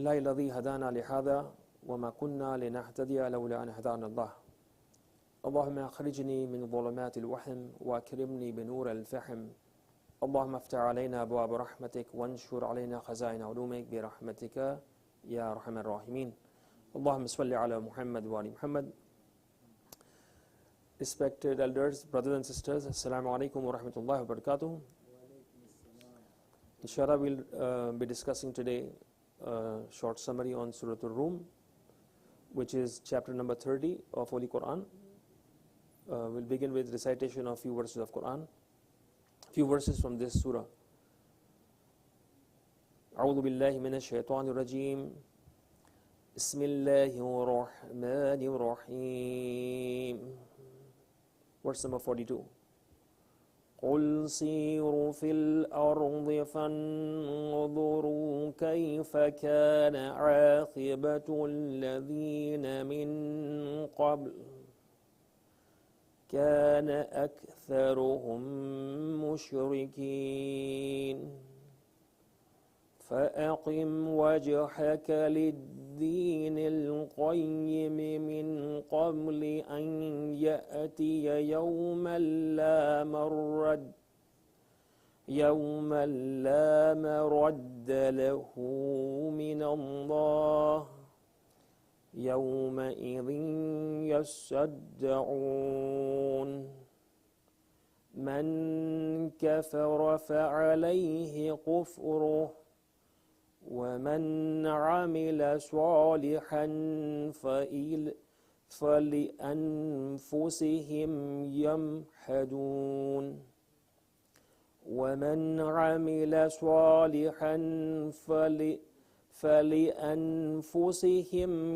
الله الذي هدانا لهذا وما كنا لنهتدي لولا أن هدانا الله اللهم أخرجني من ظلمات الوهم وأكرمني بنور الفهم اللهم افتح علينا أبواب رحمتك وانشر علينا خزائن علومك برحمتك يا أرحم الراحمين اللهم صل على محمد وآل محمد. Respected elders, brothers and sisters, Assalamu alaikum wa rahmatullahi wa barakatuh. Inshallah, we'll be discussing today a short summary on Surah Al-Rum, which is chapter number 30 of Holy Quran. We'll begin with recitation of few verses of Quran, few verses from this surah. أعوذ بالله من الشيطان الرجيم بسم الله الرحمن الرحيم. Verse number 42. قل سيروا في الأرض فانظروا كيف كان عاقبة الذين من قبل كان أكثرهم مشركين فأقم وجهك للدين القيم من قبل أن يأتي يوم لا مرد له من الله يومئذ يصدعون من كفر فعليه كفره ومن عمل صالحا فلأنفسهم يمهدون ومن عمل صالحا فلأنفسهم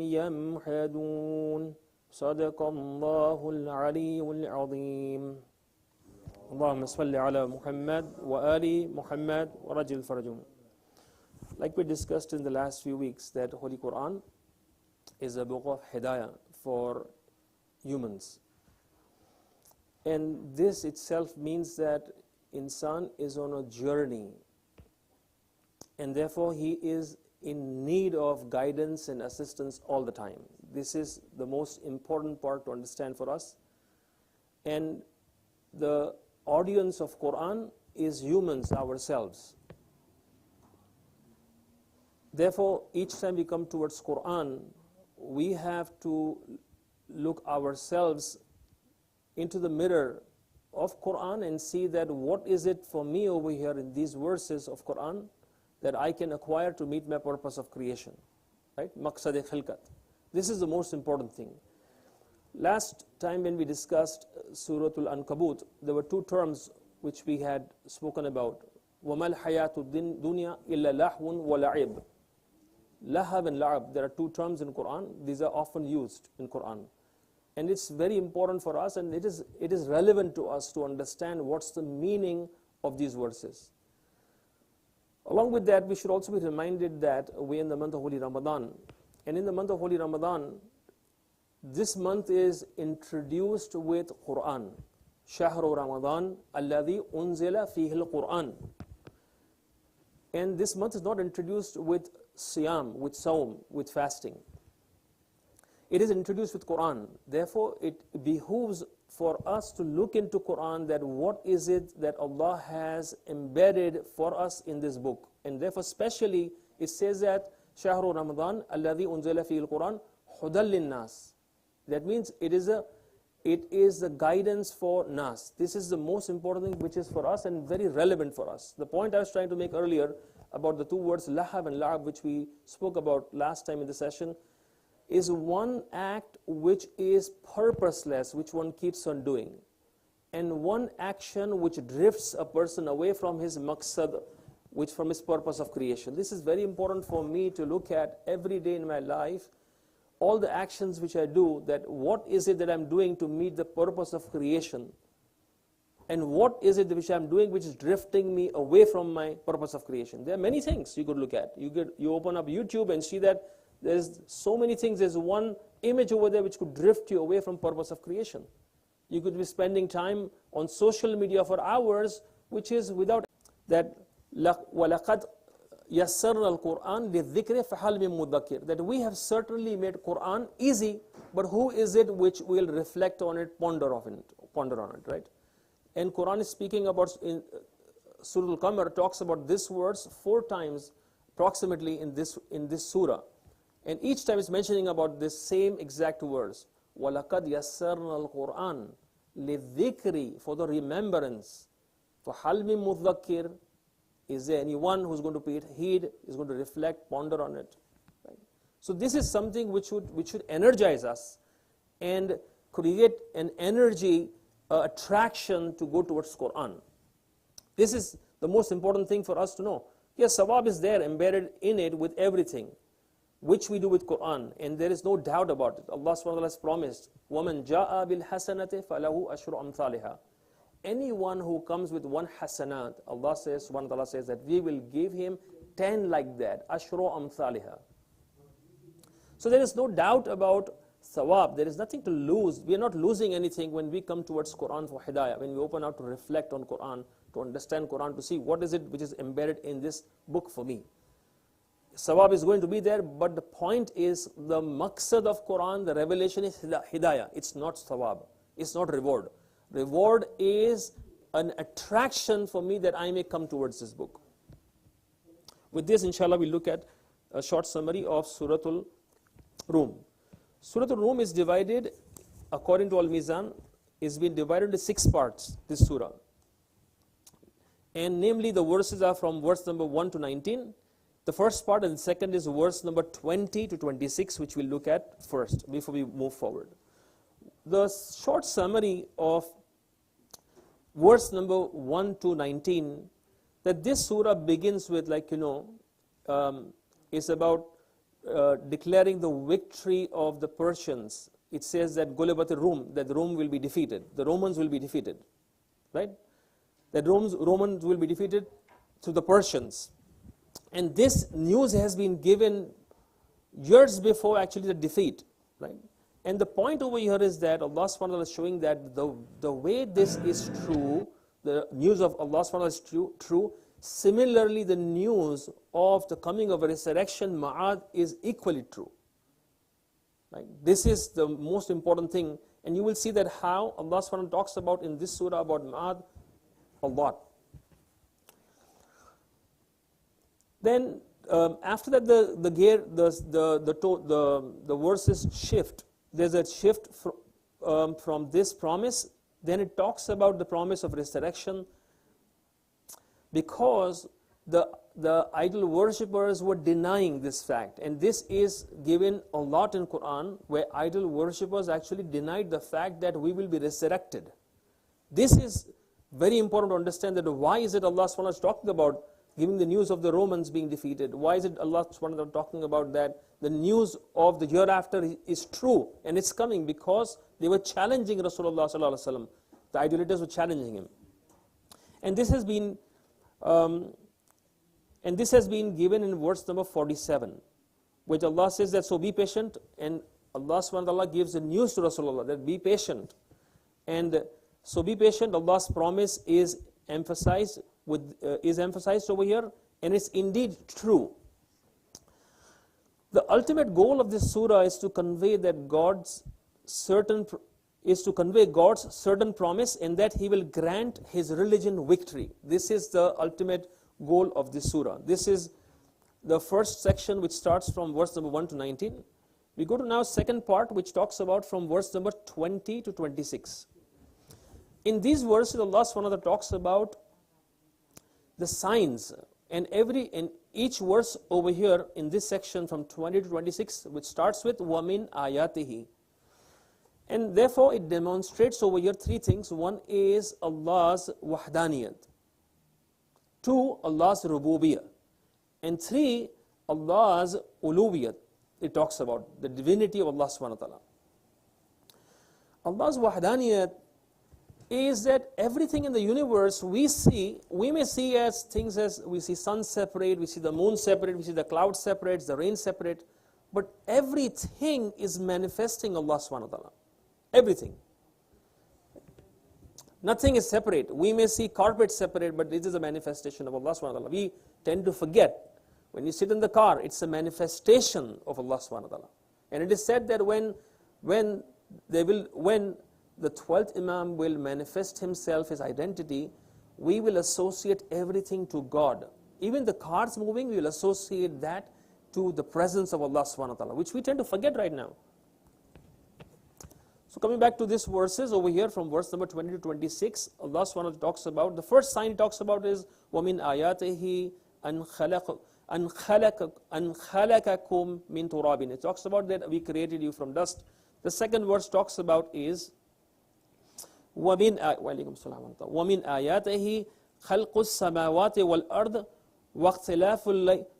يمهدون صدق الله العلي العظيم. اللهم صل على محمد وآل محمد ورجل فرجهم. Like we discussed in the last few weeks, that Holy Quran is a book of Hidayah for humans. And this itself means that insan is on a journey, and therefore he is in need of guidance and assistance all the time. This is the most important part to understand for us. And the audience of Quran is humans ourselves. Therefore, each time we come towards Quran, we have to look ourselves into the mirror of Quran and see that what is it for me over here in these verses of Quran that I can acquire to meet my purpose of creation, right? Maqsad-e khilqat. This is the most important thing. Last time when we discussed Surah Al-Ankabut, there were two terms which we had spoken about. وَمَا الْحَيَاةُ الدُّنْيَا إِلَّا لَهْوٌ وَلَعِبٌ. Lahab and la'ab, there are two terms in Quran. These are often used in Quran. And it's very important for us, and it is relevant to us to understand what's the meaning of these verses. Along with that, we should also be reminded that we're in the month of Holy Ramadan. And in the month of Holy Ramadan, this month is introduced with Quran. Shahru Ramadan alladhi unzila fihi al-Quran. And this month is not introduced with Siyam, with Sawm, with fasting. It is introduced with Quran. Therefore, it behooves for us to look into Quran, that what is it that Allah has embedded for us in this book. And therefore, especially, it says that Shahru Ramadan alladhi unzila fihi al-Quran hudal lin-nas. That means it is a guidance for nas. This is the most important thing which is for us and very relevant for us. The point I was trying to make earlier about the two words lahab and la'ab, which we spoke about last time in the session, is one act which is purposeless, which one keeps on doing, and one action which drifts a person away from his maqsad, which from his purpose of creation. This is very important for me to look at every day in my life. All the actions which I do, that what is it that I'm doing to meet the purpose of creation, and what is it which I'm doing which is drifting me away from my purpose of creation. There are many things you could look at. You open up YouTube and see that there's so many things. There's one image over there which could drift you away from purpose of creation. You could be spending time on social media for hours, which is without that. وَلَقَدْ يَسَّرْنَا الْقُرْآنِ لِلذِّكْرِ فَهَلْ مِن مُدَّكِّرٍ, that we have certainly made Quran easy, but who is it which will reflect on it, ponder on it, right? And Quran is speaking about, in Surah Al-Qamar talks about this words 4 times approximately in this surah, and each time it's mentioning about this same exact words. وَلَقَدْ يَسَّرْنَا الْقُرْآنِ لِلذِّكْرِ, for the remembrance. فَهَلْ مِن مُدَّكِّرٍ, is there anyone who's going to pay heed, is going to reflect, ponder on it? Right? So this is something which should energize us and create an energy, attraction to go towards Quran. This is the most important thing for us to know. Yes, sawab is there embedded in it with everything, which we do with Quran, and there is no doubt about it. Allah subhanahu wa ta'ala has promised, وَمَنْ جَاءَ بِالْحَسَنَةِ فَلَهُ أَشْرُ أَمْثَالِهَا. Anyone who comes with 1 hasanat, Allah says, subhanahu wa ta'ala says that we will give him 10 like that, أَشْرُ أَمْثَالِهَا. So there is no doubt about thawab. There is nothing to lose. We are not losing anything when we come towards Quran for hidayah, when we open out to reflect on Quran, to understand Quran, to see what is it which is embedded in this book for me. Sawab is going to be there, but the point is, the maqsad of Quran, the revelation, is hidayah. It's not sawab. It's not reward. Reward is an attraction for me that I may come towards this book. With this, inshallah, we look at a short summary of Suratul Rum. Suratul Rum is divided, according to Al-Mizan, is been divided into 6 parts, this surah. And namely, the verses are from verse number 1 to 19. The first part, and the second is verse number 20 to 26, which we'll look at first before we move forward. The short summary of verse number 1 to 19, that this surah begins with, is about declaring the victory of the Persians. It says that Gulibat al-Rum, that the Rum will be defeated. The Romans will be defeated, right? That Romans will be defeated to the Persians. And this news has been given years before actually the defeat, right? And the point over here is that Allah subhanahu wa ta'ala is showing that the way this is true, the news of Allah subhanahu wa ta'ala is true, similarly the news of the coming of a resurrection, Ma'ad, is equally true. Right? This is the most important thing, and you will see that how Allah subhanahu wa ta'ala talks about in this surah about Ma'ad a lot. Then after that, the verses shift. There's a shift from this promise. Then it talks about the promise of resurrection, because the idol worshippers were denying this fact, and this is given a lot in Quran, where idol worshippers actually denied the fact that we will be resurrected. This is very important to understand, that why is it Allah subhanahu wa ta'ala is talking about giving the news of the Romans being defeated? Why is it Allah subhanahu wa ta'ala talking about that the news of the hereafter is true and it's coming? Because they were challenging Rasulullah sallallahu alaihi wasallam. The idolaters were challenging him, and this has been given in verse number 47, which Allah says that, so be patient, and Allah subhanahu wa ta'ala gives the news to Rasulullah that be patient, and so be patient. Allah's promise is emphasized over here, and it's indeed true. The ultimate goal of this surah is to convey that God's certain promise, and that He will grant His religion victory. This is the ultimate goal of this surah. This is the first section, which starts from verse number 1 to 19. We go to now second part, which talks about from verse number 20 to 26. In these verses, Allah subhanahu wa ta'ala talks about the signs, and each verse over here in this section from 20 to 26, which starts with وَمِنْ آيَاتِهِ, and therefore it demonstrates over here 3 things. One is Allah's wahdaniyat, 2 Allah's rububiyyah, and 3 Allah's uluwiyyat. It talks about the divinity of Allah subhanahu wa ta'ala. Allah's wahdaniyat is that everything in the universe we may see as things, as we see sun separate, we see the moon separate, we see the cloud separate, the rain separate, but everything is manifesting Allah subhanahu wa ta'ala. Everything. Nothing is separate. We may see carpet separate, but this is a manifestation of Allah subhanahu wa ta'ala. We tend to forget. When you sit in the car, it's a manifestation of Allah subhanahu wa ta'ala. And it is said that when the 12th Imam will manifest himself, his identity, we will associate everything to God. Even the cars moving, we will associate that to the presence of Allah subhanahu wa ta'ala, which we tend to forget right now. So coming back to these verses over here from verse number 20 to 26, Allah subhanahu wa ta'ala talks about, the first sign he talks about is وَمِنْ آيَاتِهِ أَنْ خَلَقَكُمْ مِنْ تُرَابٍ. It talks about that we created you from dust. The second verse talks about is وَمِنْ آيَاتِهِ خَلْقُ السَّمَاوَاتِ وَالْأَرْضِ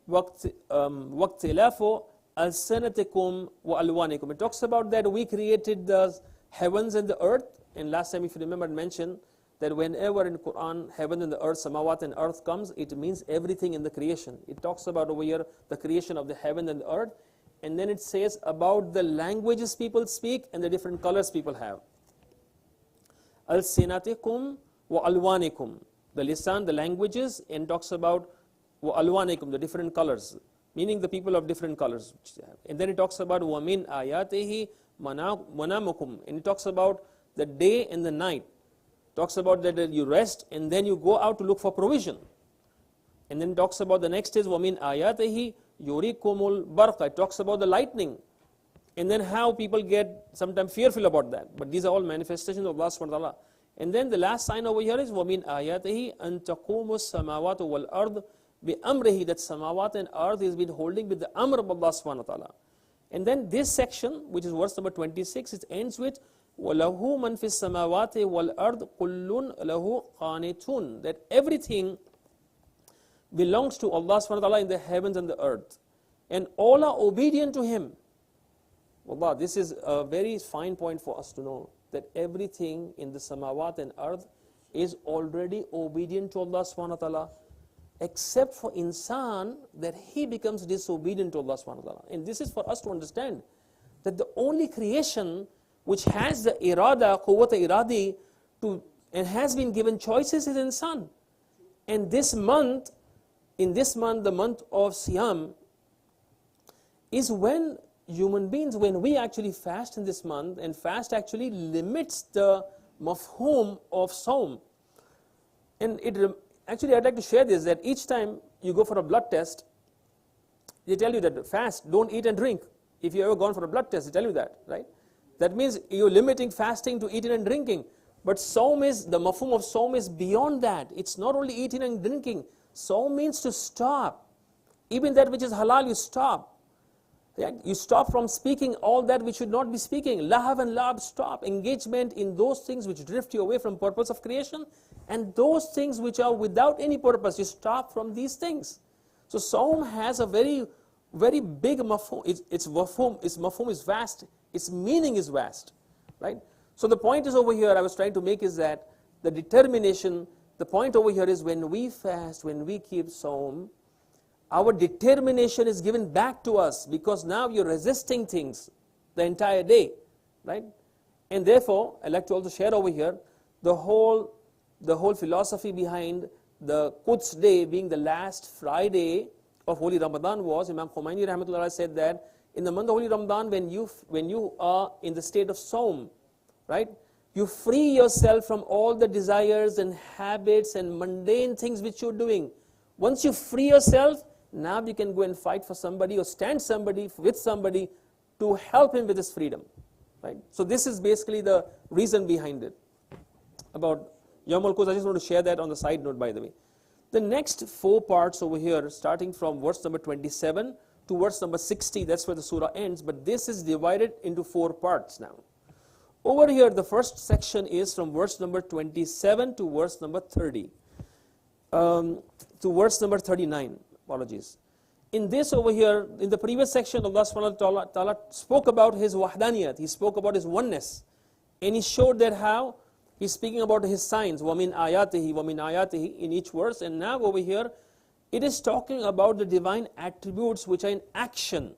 وَاقْتِلَافُ أَلْسِنَتِكُمْ وَأَلْوَانِكُمْ. It talks about that we created the heavens and the earth. And last time, if you remember, I mentioned that whenever in Quran, heaven and the earth, samawat and earth comes, it means everything in the creation. It talks about over here the creation of the heaven and the earth. And then it says about the languages people speak and the different colors people have. Al-sinatikum wa alwanikum. The lisan, the languages, and talks about wa alwanikum, the different colors, meaning the people of different colors which they have. And then it talks about wa min ayatihi manamukum. And it talks about the day and the night. Talks about that you rest and then you go out to look for provision. And then talks about the next is wa min ayatihi yurikumul barqa. It talks about the lightning. And then how people get sometimes fearful about that. But these are all manifestations of Allah subhanahu wa ta'ala. And then the last sign over here is وَمِنْ آيَاتِهِ أَن تَقُومُ السَّمَاوَاتُ وَالْأَرْضُ بِأَمْرِهِ. That samawat and earth is been holding with the amr of Allah subhanahu wa ta'ala. And then this section, which is verse number 26, it ends with وَلَهُ مَنْ فِي السَّمَاوَاتِ وَالْأَرْضِ كُلٌّ لَهُ قَانِتٌ. That everything belongs to Allah subhanahu wa ta'ala in the heavens and the earth. And all are obedient to Him. Wallah, this is a very fine point for us to know, that everything in the samawat and earth is already obedient to Allah subhanahu wa ta'ala, except for insan, that he becomes disobedient to Allah subhanahu wa ta'ala. And this is for us to understand, that the only creation which has the irada, quwwata iradi, and has been given choices is insan. And this month, in this month, the month of Siyam, is when human beings, when we actually fast in this month, and fast actually limits the mafhum of Sawm. And actually I'd like to share this, that each time you go for a blood test, they tell you that fast, don't eat and drink. If you ever gone for a blood test, they tell you that, right? That means you're limiting fasting to eating and drinking. But Sawm is, the mafhum of Sawm is beyond that. It's not only eating and drinking. Sawm means to stop. Even that which is halal, you stop. You stop from speaking all that which should not be speaking. Lahav and lab, stop. Engagement in those things which drift you away from purpose of creation, and those things which are without any purpose, you stop from these things. So Sawm has a very, very big mafhum. Its mafhum is vast. Its meaning is vast, right? So the point is over here, I was trying to make is that the determination, the point over here is when we fast, when we keep Sawm, our determination is given back to us, because now you're resisting things the entire day, right? And therefore, I'd like to also share over here the whole philosophy behind the Quds day being the last Friday of Holy Ramadan was, Imam Khomeini rahmatullah said that in the month of Holy Ramadan, when you are in the state of Sawm, right, you free yourself from all the desires and habits and mundane things which you're doing. Once you free yourself, now you can go and fight for somebody or stand with somebody to help him with his freedom, right? So this is basically the reason behind it. About Yawm al-Quds, I just want to share that on the side note, by the way. The next 4 parts over here, starting from verse number 27 to verse number 60, that's where the surah ends, but this is divided into 4 parts now. Over here, the first section is from verse number 27 to verse number 30, to verse number 39. Apologies. In this over here, in the previous section, Allah subhanahu wa ta'ala spoke about His wahdaniyat. He spoke about His oneness. And He showed that how He's speaking about His signs. وَمِنْ آيَاتِهِ وَمِنْ آيَاتِهِ in each verse. And now over here, it is talking about the divine attributes which are in action.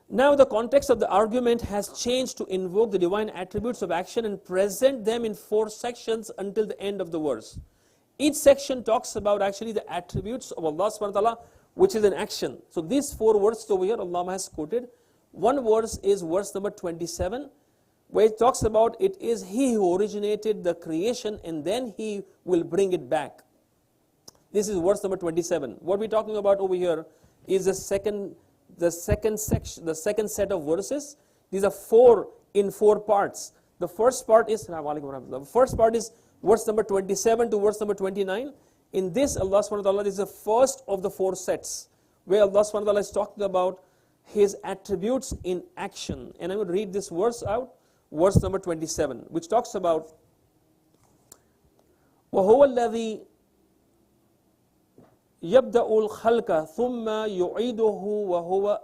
Now the context of the argument has changed to invoke the divine attributes of action and present them in 4 sections until the end of the verse. Each section talks about actually the attributes of Allah subhanahu wa ta'ala which is an action. So these 4 verses over here Allah has quoted. One verse is verse number 27, where it talks about it is He who originated the creation and then He will bring it back. This is verse number 27. What we're talking about over here is the second section, the second set of verses. These are 4 in 4 parts. The first part is verse number 27 to verse number 29. In this, Allah subhanahu wa ta'ala, this is the first of the 4 sets, where Allah subhanahu wa ta'ala is talking about His attributes in action. And I will read this verse out, verse number 27, which talks about وَهُوَ الَّذِي يَبْدَأُ الْخَلْقَ ثُمَّ يُعِيدُهُ وَهُوَ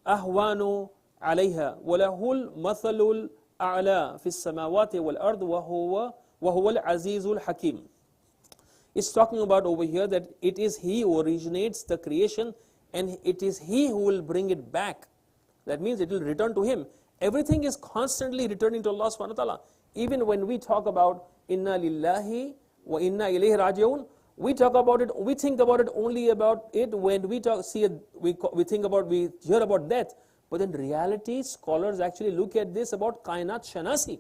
أَهْوَانُ عَلَيْهَا وَلَهُ الْمَثَلُ الْأَعْلَى فِي السَّمَاوَاتِ وَالْأَرْضِ وَهُوَ الْعَزِيزُ الْحَكِيمُ. It's talking about over here that it is He who originates the creation and it is He who will bring it back. That means it will return to Him. Everything is constantly returning to Allah subhanahu wa ta'ala. Even when we talk about Inna lillahi wa inna ilayhi raji'un, we talk about it, we think about it only about it when we hear about death. But in reality, scholars actually look at this about kainat shanasi.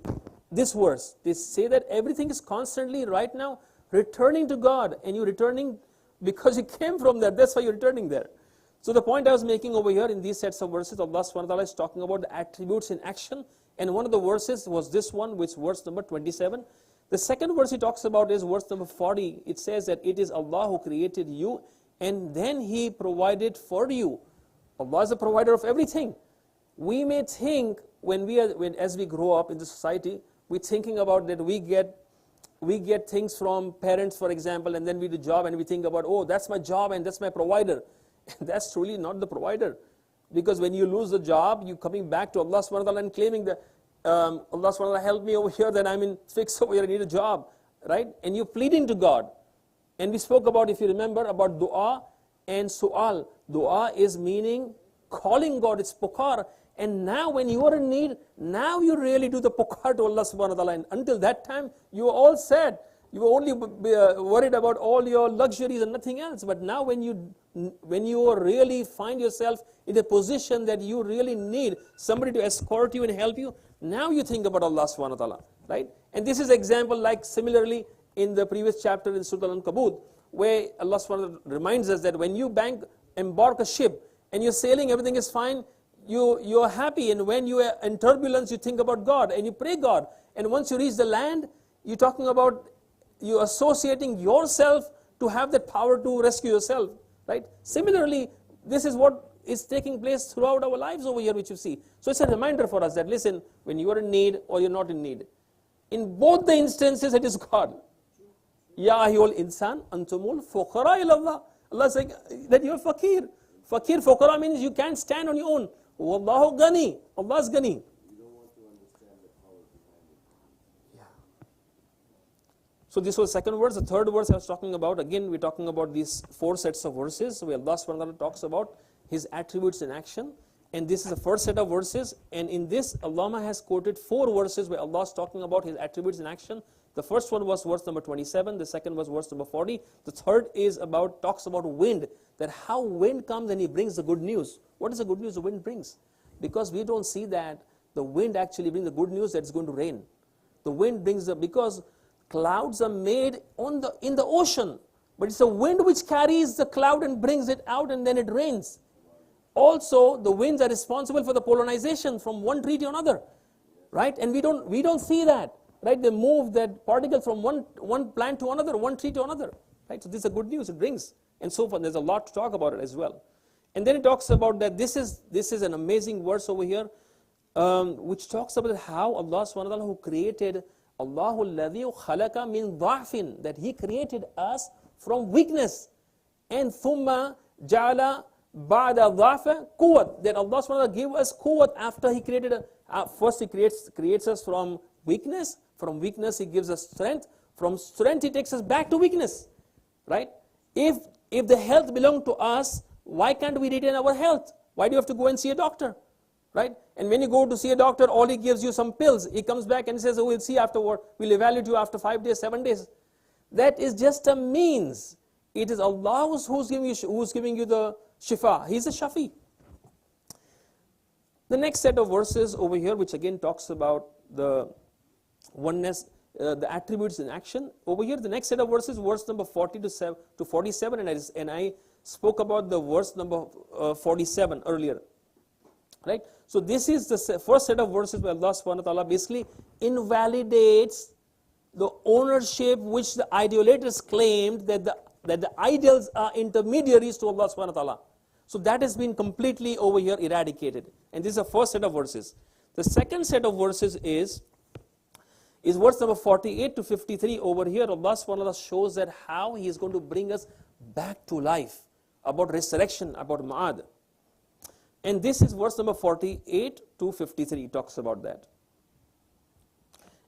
This verse, they say that everything is constantly right now returning to God, and you're returning because you came from there. That's why you're returning there. So the point I was making over here in these sets of verses, Allah subhanahu wa ta'ala is talking about the attributes in action, and one of the verses was this one, which verse number 27. The second verse he talks about is verse number 40. It says that it is Allah who created you and then He provided for you. Allah is the provider of everything. We may think as we grow up in the society, we're thinking about that we get things from parents, for example, and then we do job and we think about, oh, that's my job and that's my provider. And that's truly not the provider. Because when you lose the job, you're coming back to Allah subhanahu wa ta'ala and claiming that Allah subhanahu wa ta'ala help me over here, that I'm in fix over here, I need a job. Right? And you're pleading to God. And we spoke about, if you remember, about dua and su'al. Dua is meaning calling God, it's pukar. And now when you are in need, now you really do the pukar to Allah subhanahu wa ta'ala. And until that time, you were all sad. You were only worried about all your luxuries and nothing else. But now when you really find yourself in a position that you really need somebody to escort you and help you, now you think about Allah subhanahu wa ta'ala. Right? And this is example like similarly in the previous chapter in Surah Al-Ankabut, where Allah subhanahu wa ta'ala reminds us that when you embark a ship and you're sailing, everything is fine, you're happy, and when you are in turbulence, you think about God and you pray God. And once you reach the land, you're talking about you associating yourself to have that power to rescue yourself. Right? Similarly, this is what is taking place throughout our lives over here, which you see. So it's a reminder for us that, listen, when you are in need or you're not in need, in both the instances, it is God. Ya ayyuhal insan antumul fuqara ila Allah. Allah is saying that you are fakir. Fakir, fuqara means you can't stand on your own. Wallahu gani. Allah is gani. You don't want to understand the power behind it. Yeah. So this was the second verse. The third verse I was talking about, again we're talking about these 4 sets of verses where Allah subhanahu wa ta'ala talks about His attributes in action. And this is the first set of verses. And in this, Allama has quoted 4 verses where Allah is talking about His attributes in action. The first one was verse number 27. The second was verse number 40. The third is talks about wind, that how wind comes and He brings the good news. What is the good news the wind brings? Because we don't see that the wind actually brings the good news that it's going to rain. The wind brings because clouds are made in the ocean, but it's the wind which carries the cloud and brings it out, and then it rains. Also, the winds are responsible for the pollination from one tree to another, right? And we don't see that, right? They move that particle from one plant to another, one tree to another, right? So this is the good news it brings, and so forth. There's a lot to talk about it as well. And then it talks about that this is an amazing verse over here, which talks about how Allah subhanahu wa ta'ala who created Allahu alladhi khalaqa min dha'fin, that He created us from weakness, and thumma ja'ala ba'da dha'fa quwwat, that Allah subhanahu wa ta'ala gave us quwwat after He created first He creates us from weakness He gives us strength, from strength He takes us back to weakness, right? If the health belonged to us, why can't we retain our health? Why do you have to go and see a doctor? Right? And when you go to see a doctor, all he gives you some pills. He comes back and says, oh, we'll see afterward. We'll evaluate you after 5 days, 7 days. That is just a means. It is Allah who's giving you the shifa. He's the Shafi. The next set of verses over here, which again talks about the oneness, the attributes in action. Over here, the next set of verses, verse number 40 to 47, and I spoke about the verse number 47 earlier. Right? So this is the first set of verses where Allah subhanahu wa ta'ala basically invalidates the ownership which the idolaters claimed, that the idols are intermediaries to Allah subhanahu wa ta'ala. So that has been completely over here eradicated. And this is the first set of verses. The second set of verses is verse number 48 to 53. Over here, Allah subhanahu wa ta'ala shows that how He is going to bring us back to life, about resurrection, about Ma'ad. And this is verse number 48 to 53, talks about that.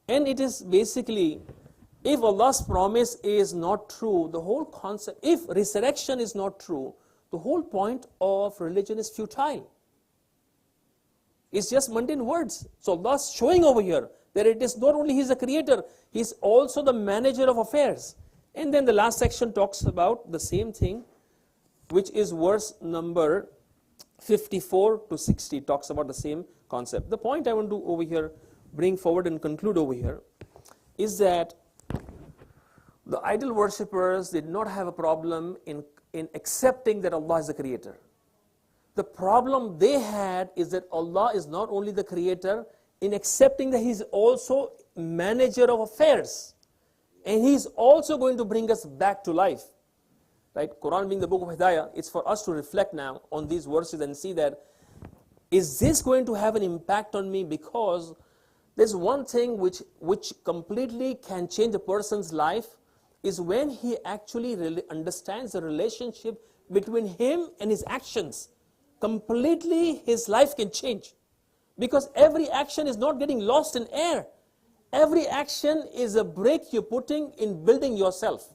And it is basically, if Allah's promise is not true, the whole concept, if resurrection is not true, the whole point of religion is futile. It's just mundane words. So Allah's showing over here that it is not only He's the creator, He's also the manager of affairs. And then the last section talks about the same thing, which is verse number 54 to 60, talks about the same concept. The point I want to over here bring forward and conclude over here is that the idol worshippers did not have a problem in accepting that Allah is the creator. The problem they had is that Allah is not only the creator, in accepting that He's also manager of affairs, and He's also going to bring us back to life. Right? Quran being the book of Hidayah, it's for us to reflect now on these verses and see that, is this going to have an impact on me? Because there's one thing which completely can change a person's life, is when he actually really understands the relationship between him and his actions. Completely his life can change. Because every action is not getting lost in air. Every action is a brick you're putting in building yourself.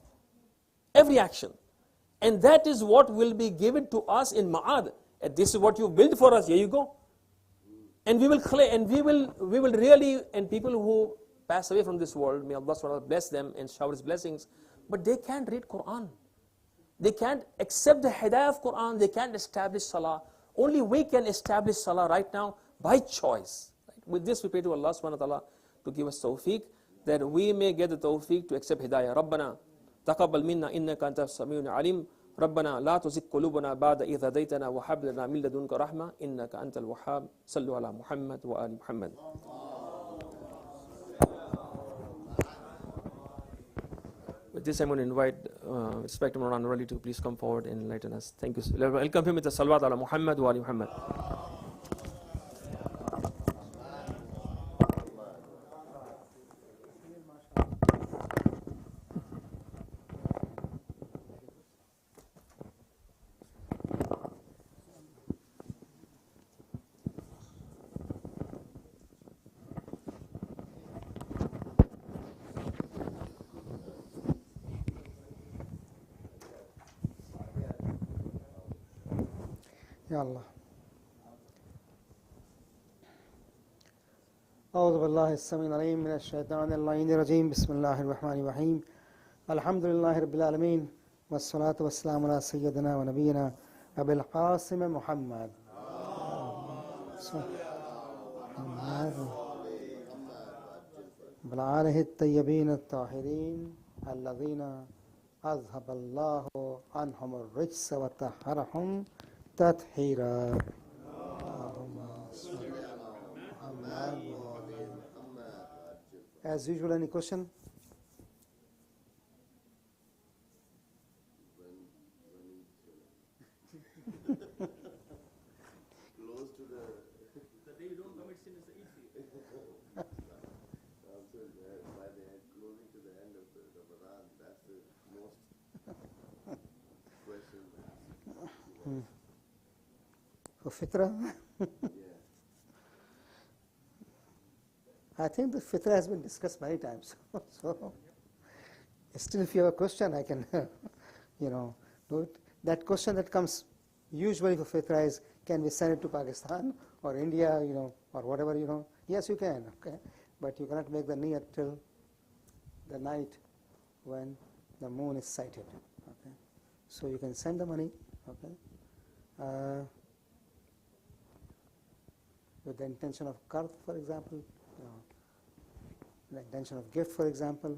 Every action. And that is what will be given to us in Ma'ad. And this is what you build for us, here you go. And we will really, and people who pass away from this world, may Allah SWT bless them and shower His blessings, but they can't read Quran. They can't accept the hidayah of Quran, they can't establish salah. Only we can establish salah right now by choice. Right? With this we pray to Allah subhanahu wa ta'ala to give us tawfiq, that we may get the tawfiq to accept hidayah. Rabbana taqabbal minna innaka antas samiun alim. ربنا لا تزغ قلوبنا بعد إذ هديتنا وهب لنا من لدنك رحمة إنك أنت الوهاب صلوا على محمد وآل محمد. With this, I'm going to invite Inspector Moran Rali to please come forward and enlighten us. Thank you. Welcome him with the salawat ala Muhammad wa ali Muhammad. Ya Allah. أعوذ بالله السميع العليم من الشيطان اللعين الرجيم بسم الله الرحمن الرحيم الحمد لله رب العالمين والصلاة والسلام على سيدنا ونبينا أبي القاسم محمد بالآله الطيبين الطاهرين الذين أذهب الله عنهم الرجس وطهرهم تطهيرا. As usual, any question? Close to the day you don't commit sin is the Eid. also by the end, closing to the end of the Ramadan, that's the most question asked. For fitra? Yeah. I think the fitra has been discussed many times. So, still if you have a question, I can, do it. That question that comes usually for fitra is, can we send it to Pakistan or India, or whatever, Yes, you can, okay. But you cannot make the niyat till the night when the moon is sighted, okay. So you can send the money, okay, with the intention of qard, for example, the intention of gift, for example,